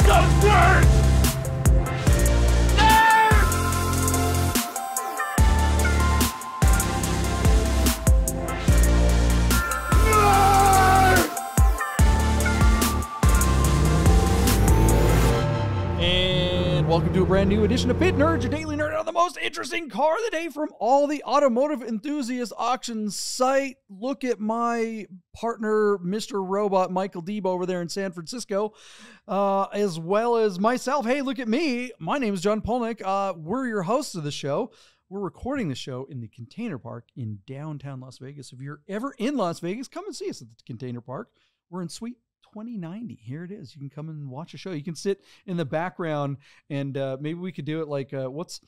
the worst! Welcome to a brand new edition of Pit Nerds, your daily nerd on the most interesting car of the day from all the automotive enthusiast auction site. Look at my partner, Mr. Robot Michael Deeb over there in San Francisco, as well as myself. Hey, look at me. My name is John Polnik. We're your hosts of the show. We're recording the show in the Container Park in downtown Las Vegas. If you're ever in Las Vegas, come and see us at the Container Park. We're in Suite 2090. Here it is. You can come and watch a show. You can sit in the background and maybe we could do it like what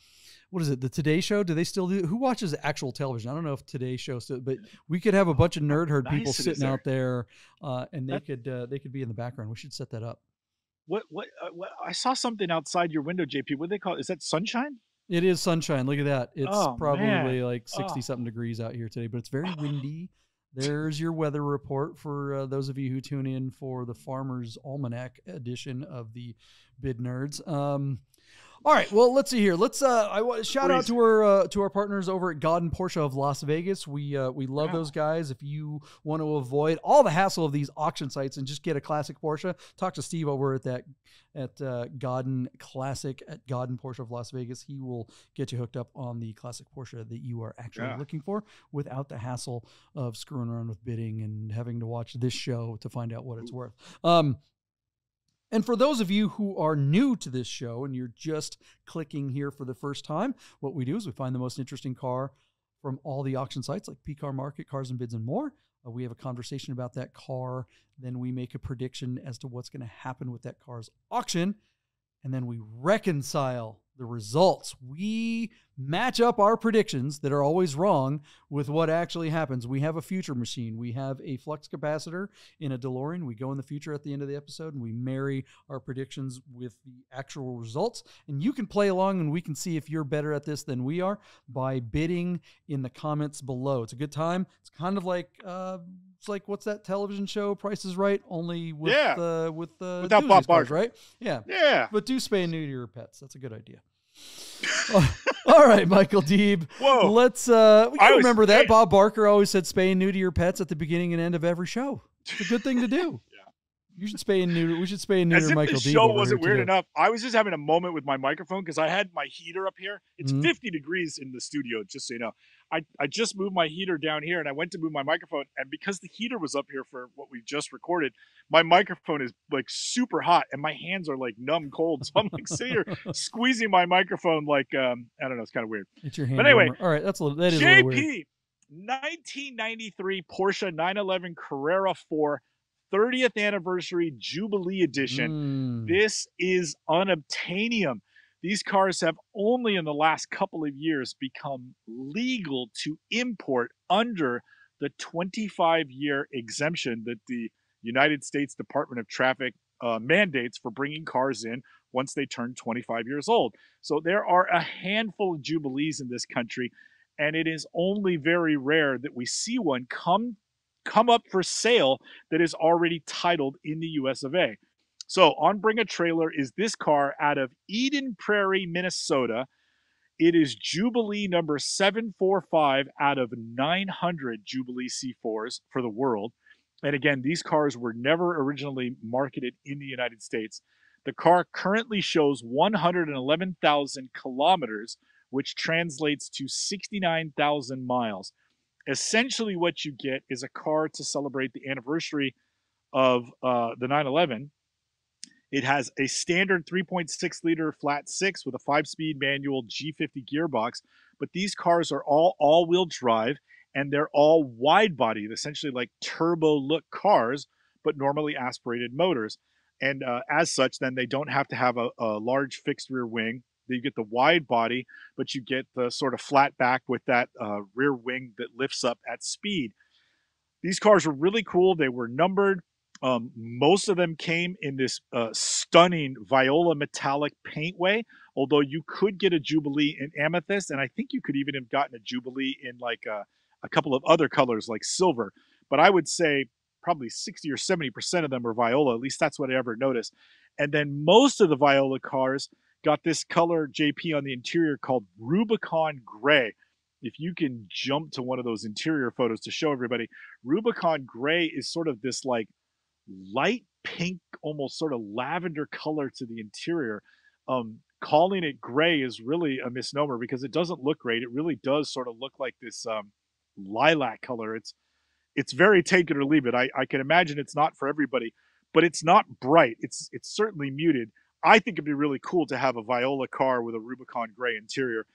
is it? The Today Show? Do they still do? Who watches actual television? I don't know if Today Show still, but we could have a bunch of nerd herd people sitting out there, and they could be in the background. We should set that up. What I saw something outside your window, JP. What do they call it? Is that sunshine? It is sunshine. Look at that. It's probably like 60 something degrees out here today, but it's very windy. There's your weather report for those of you who tune in for the Farmer's Almanac edition of the Bid Nerds. All right, well, let's see here. Let's I want to shout out to our partners over at God and Porsche of Las Vegas. We love those guys. If you want to avoid all the hassle of these auction sites and just get a classic Porsche, talk to Steve over at Godden Classic at Godden Porsche of Las Vegas. He will get you hooked up on the classic Porsche that you are actually looking for without the hassle of screwing around with bidding and having to watch this show to find out what it's worth. And for those of you who are new to this show and you're just clicking here for the first time, what we do is we find the most interesting car from all the auction sites like P-Car Market, Cars and Bids, and more. We have a conversation about that car. Then we make a prediction as to what's going to happen with that car's auction. And then we reconcile the results. We match up our predictions that are always wrong with what actually happens. We have a future machine. We have a flux capacitor in a DeLorean. We go in the future at the end of the episode and we marry our predictions with the actual results. And you can play along and we can see if you're better at this than we are by bidding in the comments below. It's a good time. It's kind of like it's like, what's that television show? Price is Right, only with without Bob Barker, right? Yeah. But do spay and neuter your pets. That's a good idea. All right, Michael Deeb. Whoa. Let's remember that. Bob Barker always said spay and neuter your pets at the beginning and end of every show. It's a good thing to do. You should spay and neuter. We should spay and neuter Michael Deeb. The show wasn't weird enough. I was just having a moment with my microphone because I had my heater up here. It's 50 degrees in the studio, just so you know. I just moved my heater down here and I went to move my microphone. And because the heater was up here for what we just recorded, my microphone is like super hot and my hands are like numb cold. So I'm like sitting here squeezing my microphone like, I don't know, it's kind of weird. It's your hand. But anyway, all right, that is a little weird. JP, 1993 Porsche 911 Carrera 4 30th anniversary Jubilee edition. This is unobtainium. These cars have only in the last couple of years become legal to import under the 25-year exemption that the United States Department of Traffic mandates for bringing cars in once they turn 25 years old. So there are a handful of Jubilees in this country, and it is only very rare that we see one come up for sale that is already titled in the US of A. So on Bring a Trailer is this car out of Eden Prairie, Minnesota. It is Jubilee number 745 out of 900 Jubilee C4s for the world. And again, these cars were never originally marketed in the United States. The car currently shows 111,000 kilometers, which translates to 69,000 miles. Essentially what you get is a car to celebrate the anniversary of the 911. It has a standard 3.6 liter flat six with a 5-speed manual G50 gearbox, but these cars are all wheel drive and they're all wide body, essentially like turbo look cars, but normally aspirated motors. And as such, then they don't have to have a large fixed rear wing. You get the wide body, but you get the sort of flat back with that rear wing that lifts up at speed. These cars were really cool. They were numbered. Most of them came in this stunning viola metallic paintway, although you could get a Jubilee in amethyst, and I think you could even have gotten a Jubilee in like a couple of other colors like silver. But I would say probably 60 or 70% of them are viola. At least that's what I ever noticed. And then most of the Viola cars got this color JP on the interior called Rubicon Gray. If you can jump to one of those interior photos to show everybody, Rubicon Gray is sort of this like light pink, almost sort of lavender color to the interior. Calling it gray is really a misnomer because it doesn't look great. It really does sort of look like this lilac color. It's very take it or leave it. I can imagine it's not for everybody, but it's not bright. It's certainly muted. I think it'd be really cool to have a Viola car with a Rubicon gray interior,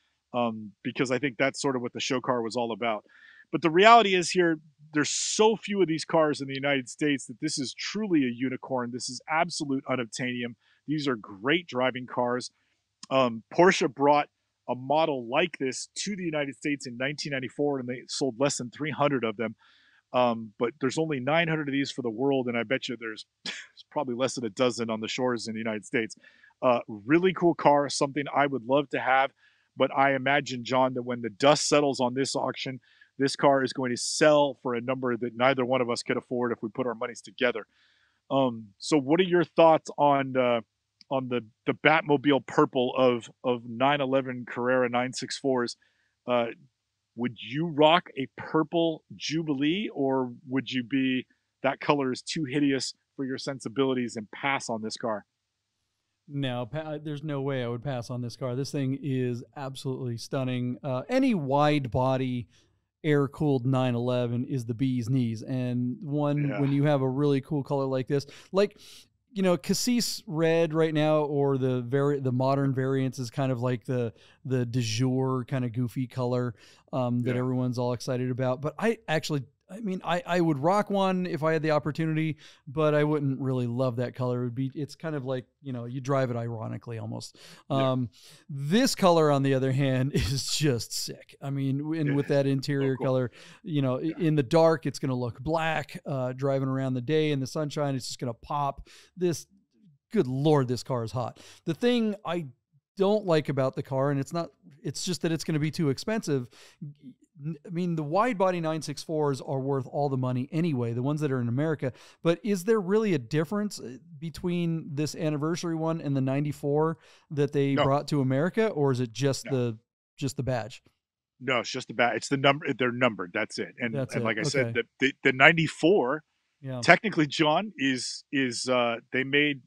because I think that's sort of what the show car was all about. But the reality is here, there's so few of these cars in the United States that this is truly a unicorn. This is absolute unobtainium. These are great driving cars. Porsche brought a model like this to the United States in 1994, and they sold less than 300 of them. But there's only 900 of these for the world, and I bet you there's probably less than a dozen on the shores in the United States. Really cool car, something I would love to have, but I imagine, John, that when the dust settles on this auction, this car is going to sell for a number that neither one of us could afford if we put our monies together. So what are your thoughts on the Batmobile purple of 911 Carrera 964s? Would you rock a purple Jubilee, or would you be that color is too hideous for your sensibilities and pass on this car? No, there's no way I would pass on this car. This thing is absolutely stunning. Any wide body air cooled 911 is the bee's knees. And when you have a really cool color like this, like, you know, cassis red right now, or the modern variants is kind of like the du jour kind of goofy color that everyone's all excited about. But I would rock one if I had the opportunity, but I wouldn't really love that color. It's kind of like, you know, you drive it ironically almost. This color, on the other hand, is just sick. I mean, with that interior color, you know, in the dark, it's going to look black. Driving around the day in the sunshine, it's just going to pop. Good Lord, this car is hot. The thing I don't like about the car, and it's just that it's going to be too expensive. I mean, the wide body 964s are worth all the money anyway, the ones that are in America. But is there really a difference between this anniversary one and the 94 that they brought to America, or is it just the badge? No, it's just the badge. It's the number. They're numbered. That's it. And like I said, the 94, technically, John, is they made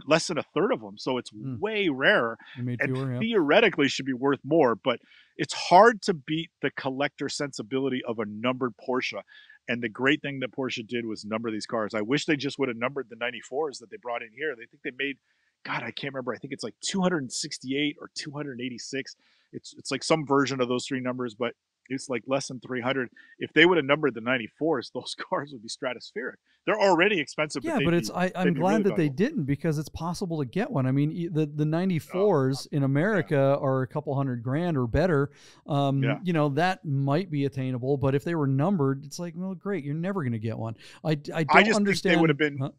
less than a third of them, so it's way rarer, and theoretically should be worth more. But it's hard to beat the collector sensibility of a numbered Porsche. And the great thing that Porsche did was number these cars. I wish they just would have numbered the 94s that they brought in here. They think they made, God, I can't remember. I think it's like 268 or 286. It's like some version of those three numbers, but it's like less than 300. If they would have numbered the 94s, those cars would be stratospheric. They're already expensive. Yeah, but I'm glad really that they didn't, because it's possible to get one. I mean, the 94s in America are a couple $100,000 or better. You know, that might be attainable, but if they were numbered, it's like, well, great, you're never going to get one. I don't understand. Think they would have been.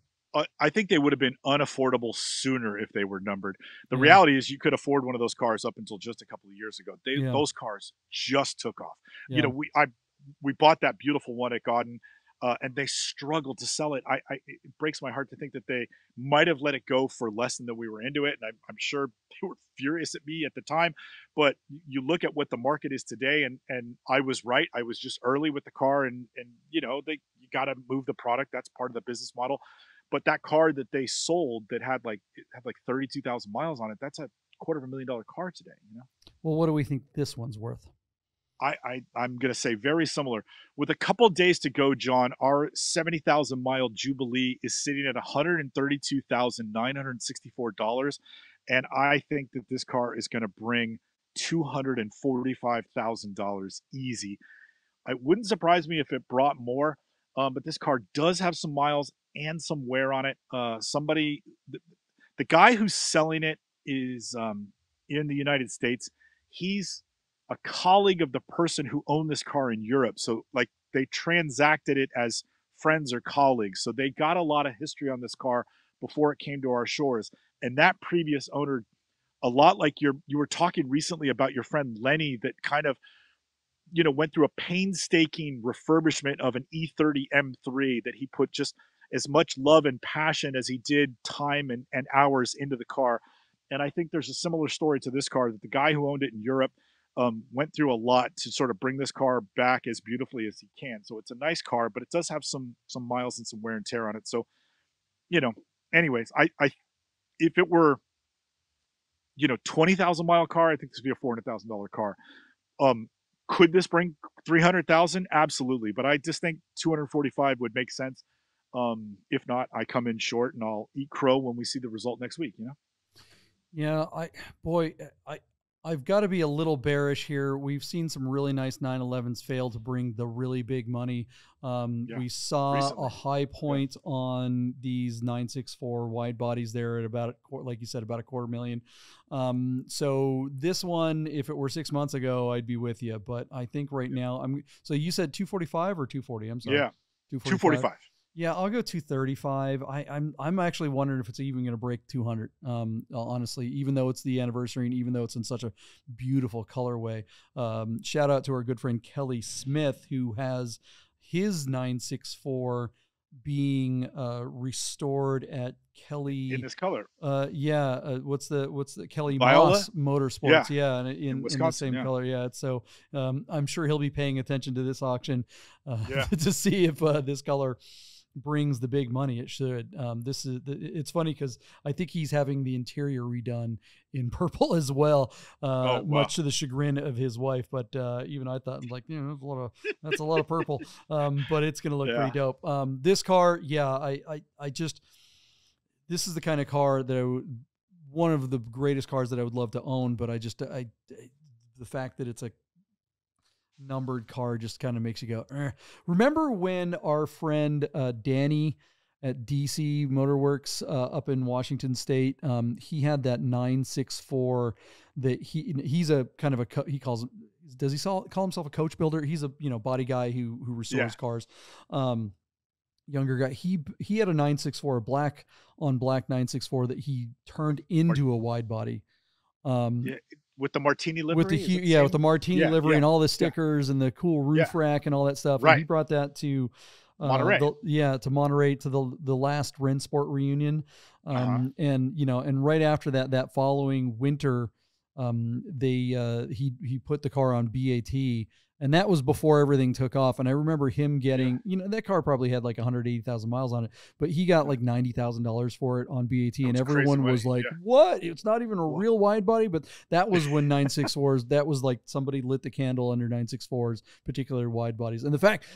I think they would have been unaffordable sooner if they were numbered. The reality is you could afford one of those cars up until just a couple of years ago. Those cars just took off. You know, we bought that beautiful one at Gauden, and they struggled to sell it. It breaks my heart to think that they might have let it go for less than that we were into it. And I'm sure they were furious at me at the time. But you look at what the market is today, and I was right. I was just early with the car, and you know, you got to move the product. That's part of the business model. But that car that they sold that had like 32,000 miles on it, that's a $250,000 car today, you know? Well, what do we think this one's worth? I'm going to say very similar. With a couple of days to go, John, our 70,000 mile Jubilee is sitting at $132,964. And I think that this car is going to bring $245,000 easy. It wouldn't surprise me if it brought more, but this car does have some miles and some wear on it. The guy who's selling it is in the United States. He's a colleague of the person who owned this car in Europe. So like they transacted it as friends or colleagues. So they got a lot of history on this car before it came to our shores. And that previous owner, a lot like you were talking recently about your friend Lenny, that kind of, you know, went through a painstaking refurbishment of an E30 M3 that he put just, as much love and passion as he did time and hours into the car. And I think there's a similar story to this car, that the guy who owned it in Europe went through a lot to sort of bring this car back as beautifully as he can. So it's a nice car, but it does have some miles and some wear and tear on it. So, anyways, I if it were, 20,000 mile car, I think this would be a $400,000 car. Could this bring 300,000? Absolutely. But I just think 245 would make sense. If not, I come in short and I'll eat crow when we see the result next week, Yeah, I've got to be a little bearish here. We've seen some really nice 911s fail to bring the really big money. We saw recently a high point on these 964 wide bodies there at about, like you said, about $250,000. So this one, if it were 6 months ago, I'd be with you. But I think right now, so you said 245 or 240? I'm sorry. Yeah, 245. Yeah, I'll go 235. I'm actually wondering if it's even going to break 200. Honestly, even though it's the anniversary and even though it's in such a beautiful colorway. Shout out to our good friend Kelly Smith, who has his 964 being restored at Kelly in this color. What's the Kelly Viola? Moss Motorsports? Yeah, in Wisconsin, in the same color. Yeah, so I'm sure he'll be paying attention to this auction to see if this color brings the big money. It should. It's funny because I think he's having the interior redone in purple as well, much to the chagrin of his wife. But even I thought, like, that's a lot of purple. But it's gonna look pretty dope. This car, this is the kind of car that one of the greatest cars that I would love to own. But the fact that it's a numbered car just kind of makes you go, eh. Remember when our friend Danny at DC Motorworks up in Washington State, he had that 964 that he's a kind of does he call himself a coach builder? He's a body guy who restores cars. Younger guy. He had a 964, a black on black 964 that he turned into a wide body. With the Martini livery? With the Martini livery and all the stickers and the cool roof rack and all that stuff. Right. And he brought that to Monterey. To Monterey, to the last Rennsport reunion. And right after that following winter, he put the car on BaT. And that was before everything took off. And I remember him getting, that car probably had like 180,000 miles on it, but he got like $90,000 for it on BaT. And everyone was like, what? It's not even a real wide body. But that was when 964s, that was like somebody lit the candle under 964s, particular wide bodies. And the fact,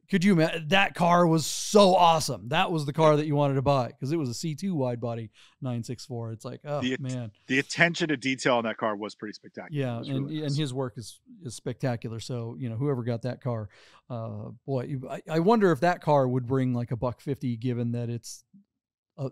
could you imagine? That car was so awesome. That was the car that you wanted to buy because it was a C2 wide body 964. It's like, man. The attention to detail on that car was pretty spectacular. Yeah, and his work is spectacular. So, whoever got that car, boy, I wonder if that car would bring like $150, given that it's a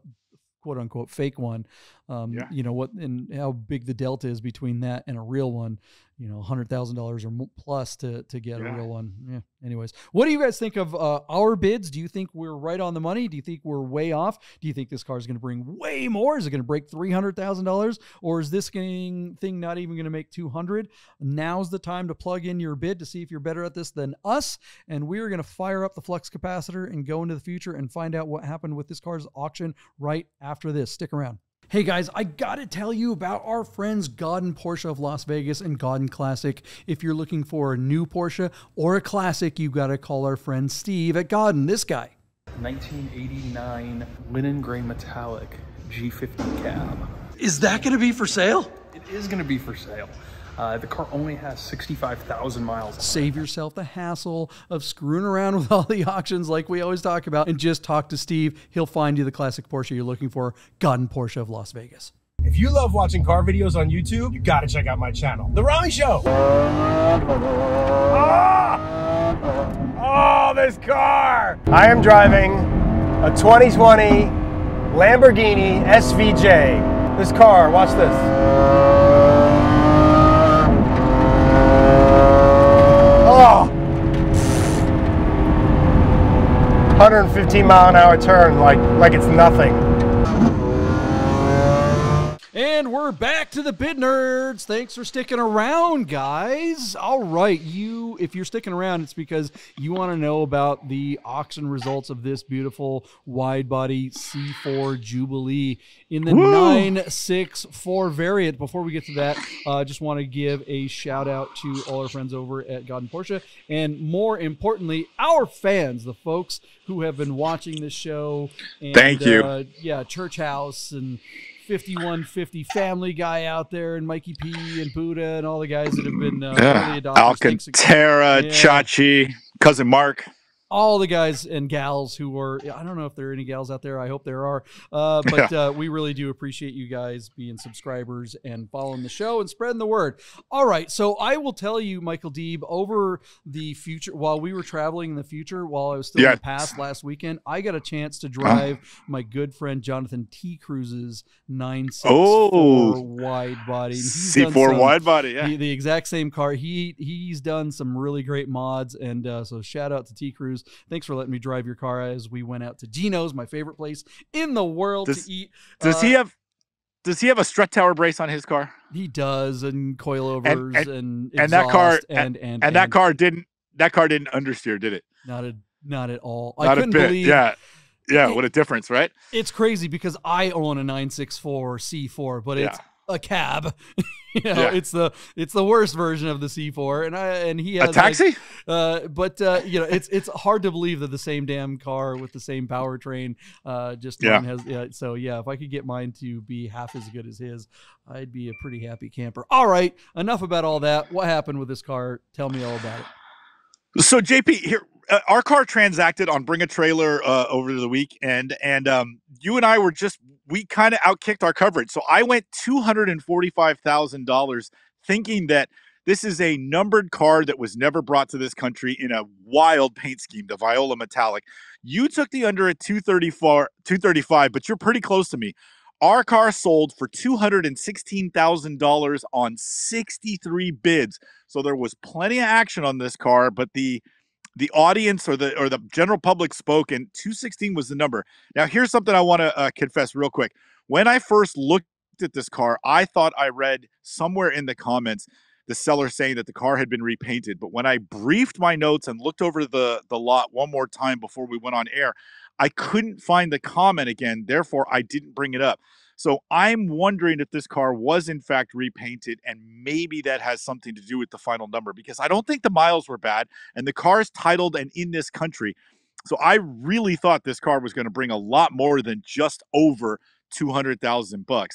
quote unquote fake one. What and how big the delta is between that and a real one. $100,000 or plus to get a real one. Yeah. Anyways, what do you guys think of our bids? Do you think we're right on the money? Do you think we're way off? Do you think this car is going to bring way more? Is it going to break $300,000, or is this thing not even going to make 200? Now's the time to plug in your bid to see if you're better at this than us. And we're going to fire up the flux capacitor and go into the future and find out what happened with this car's auction right after this. Stick around. Hey guys, I gotta tell you about our friends Godden Porsche of Las Vegas and Godden Classic. If you're looking for a new Porsche or a classic, you gotta call our friend Steve at Godden. This guy. 1989 linen gray metallic G50 cab. Is that gonna be for sale? It is gonna be for sale. The car only has 65,000 miles. Save yourself the hassle of screwing around with all the auctions like we always talk about, and just talk to Steve. He'll find you the classic Porsche you're looking for. Godden Porsche of Las Vegas. If you love watching car videos on YouTube, you gotta check out my channel, The Rami Show. Oh, this car! I am driving a 2020 Lamborghini SVJ. This car, watch this. Oh! 115 mile an hour turn like it's nothing. And we're back to the Bid Nerds. Thanks for sticking around, guys. All right, if you're sticking around, it's because you want to know about the auction results of this beautiful wide-body C4 Jubilee in the 964 variant. Before we get to that, I just want to give a shout-out to all our friends over at God and Porsche, and more importantly, our fans, the folks who have been watching this show. And, thank you. Church House and 5150 Family Guy out there, and Mikey P and Buddha and all the guys that have been early adopters. Alcantara, Chachi, Cousin Mark. All the guys and gals who are, I don't know if there are any gals out there. I hope there are. But we really do appreciate you guys being subscribers and following the show and spreading the word. All right. So I will tell you, Michael Deeb, over the future, while we were traveling in the future, while I was still in the past last weekend, I got a chance to drive my good friend Jonathan T. Cruz's 964 wide body. C4 wide body, the exact same car. He's done some really great mods. And so shout out to T. Cruz. Thanks for letting me drive your car as we went out to Gino's, my favorite place in the world to eat. Does he have a strut tower brace on his car? He does, and coilovers and that car and that car didn't understeer, did it? Not at all. Not I couldn't a bit. believe. Yeah. What a difference, right? It's crazy because I own a 964 C4, but it's a cab. It's the worst version of the C4, and he has a taxi. It's hard to believe that the same damn car with the same powertrain has. So if I could get mine to be half as good as his, I'd be a pretty happy camper. All right, enough about all that. What happened with this car? Tell me all about it. So JP, here, our car transacted on Bring a Trailer over the week, and you and I we kind of outkicked our coverage. So I went $245,000 thinking that this is a numbered car that was never brought to this country in a wild paint scheme, the Viola Metallic. You took the under at 235, but you're pretty close to me. Our car sold for $216,000 on 63 bids. So there was plenty of action on this car, but the audience or the general public spoke, and 216 was the number. Now, here's something I want to confess real quick. When I first looked at this car, I thought I read somewhere in the comments the seller saying that the car had been repainted. But when I briefed my notes and looked over the lot one more time before we went on air, I couldn't find the comment again. Therefore, I didn't bring it up. So I'm wondering if this car was in fact repainted, and maybe that has something to do with the final number, because I don't think the miles were bad, and the car is titled and in this country. So I really thought this car was going to bring a lot more than just over $200,000.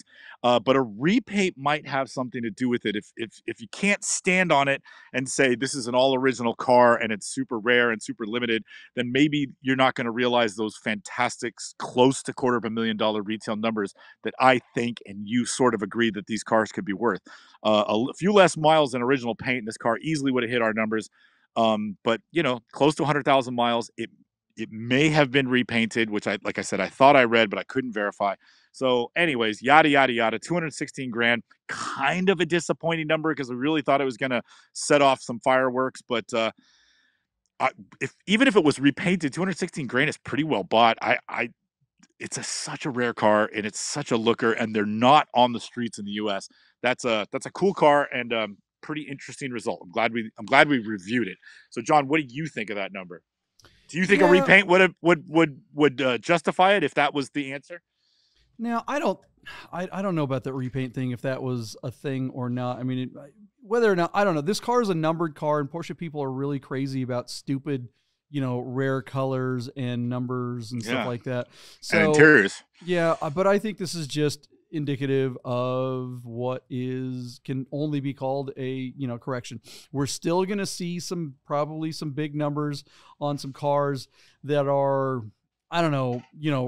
But a repaint might have something to do with it. If you can't stand on it and say this is an all original car and it's super rare and super limited, then maybe you're not going to realize those fantastic, close to $250,000 retail numbers that I think and you sort of agree that these cars could be worth. A few less miles than original paint, and this car easily would have hit our numbers. But close to 100,000 miles. It may have been repainted, which like I said, I thought I read, but I couldn't verify. So anyways, yada, yada, yada, 216 grand, kind of a disappointing number because we really thought it was going to set off some fireworks. But even if it was repainted, 216 grand is pretty well bought. It's such a rare car, and it's such a looker, and they're not on the streets in the US. That's a cool car, and pretty interesting result. I'm glad we reviewed it. So John, what do you think of that number? Do you think a repaint would justify it if that was the answer? Now, I don't know about the repaint thing, if that was a thing or not. I mean, whether or not, I don't know. This car is a numbered car, and Porsche people are really crazy about stupid, rare colors and numbers and stuff like that. So, and interiors. Yeah, but I think this is just indicative of what can only be called a correction. We're still going to see probably some big numbers on some cars that are, I don't know,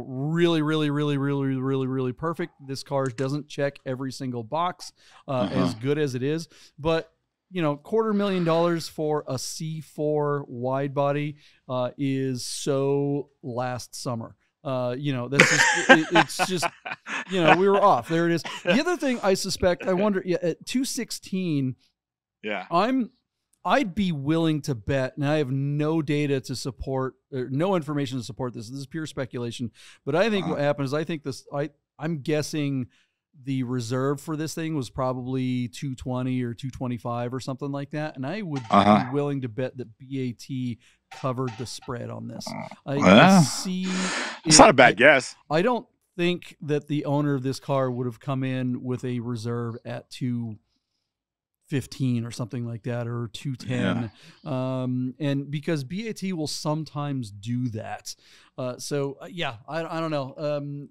really, really, really, really, really, really perfect. This car doesn't check every single box as good as it is, but $250,000 for a C4 wide body is so last summer. That's just, it's just, we were off. There it is. The other thing I wonder, at 216, I'd be willing to bet, and I have no data to support, or no information to support this. This is pure speculation, but I think what happened is I'm guessing the reserve for this thing was probably 220 or 225 or something like that. And I would be willing to bet that BAT covered the spread on this. I see. It's not a bad guess. I don't think that the owner of this car would have come in with a reserve at 215 or something like that, or 210. Yeah. And because BAT will sometimes do that. Yeah, I don't know.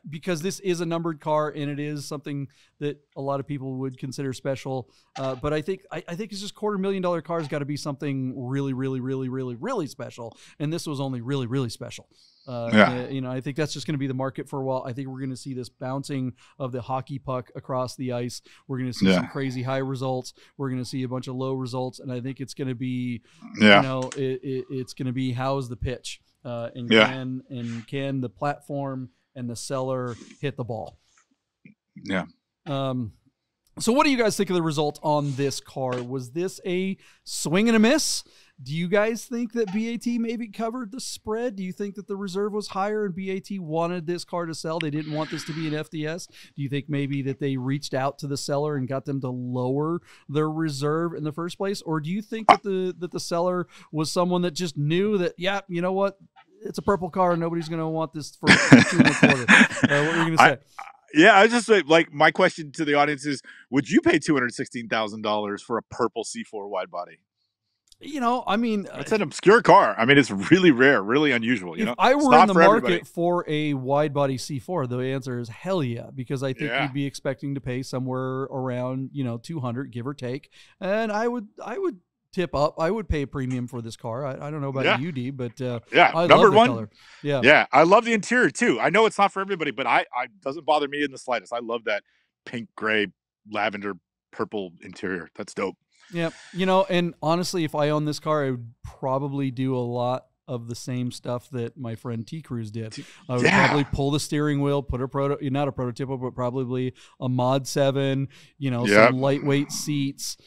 Because this is a numbered car and it is something that a lot of people would consider special. But I think it's just $250,000 car's got to be something really, really, really, really, really special. And this was only really, really special. I think that's just going to be the market for a while. I think we're going to see this bouncing of the hockey puck across the ice. We're going to see some crazy high results. We're going to see a bunch of low results. And I think it's going to be, it's going to be, how's the pitch? Can the platform and the seller hit the ball? Yeah. So what do you guys think of the result on this car? Was this a swing and a miss? Do you guys think that BAT maybe covered the spread? Do you think that the reserve was higher and BAT wanted this car to sell? They didn't want this to be an FDS. Do you think maybe that they reached out to the seller and got them to lower their reserve in the first place? Or do you think that the seller was someone that just knew that, yeah, you know what? It's a purple car and nobody's going to want this for $2.25. What are you going to say? I was just like, my question to the audience is, would you pay $216,000 for a purple C4 wide body? I mean, it's an obscure car. I mean, it's really rare, really unusual. If I were in the market for a wide body C4, the answer is hell yeah, because I think you'd be expecting to pay somewhere around, 200, give or take. And I would tip up. I would pay a premium for this car. I don't know about you, Deeb, but I love the color. Yeah, I love the interior too. I know it's not for everybody, but I doesn't bother me in the slightest. I love that pink, gray, lavender, purple interior. That's dope. Yeah, and honestly, if I owned this car, I would probably do a lot of the same stuff that my friend T Cruz did. I would probably pull the steering wheel, put not a prototypical, but probably a Mod 7, some lightweight seats,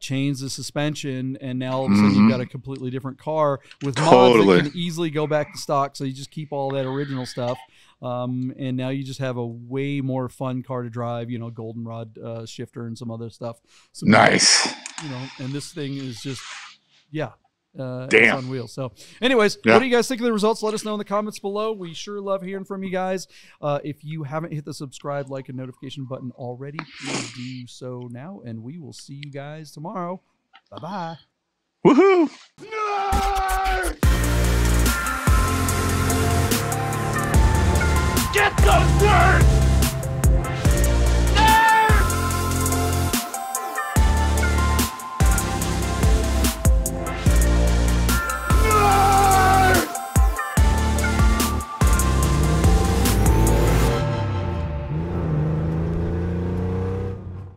change the suspension, and now all of a sudden you've got a completely different car with mods that can easily go back to stock. So you just keep all that original stuff. And now you just have a way more fun car to drive, goldenrod shifter and some other stuff. Nice. And this thing is just, damn, it's on wheels. So anyways, what do you guys think of the results? Let us know in the comments below. We sure love hearing from you guys. If you haven't hit the subscribe, like, and notification button already, please do so now, and we will see you guys tomorrow. Bye-bye. Woohoo!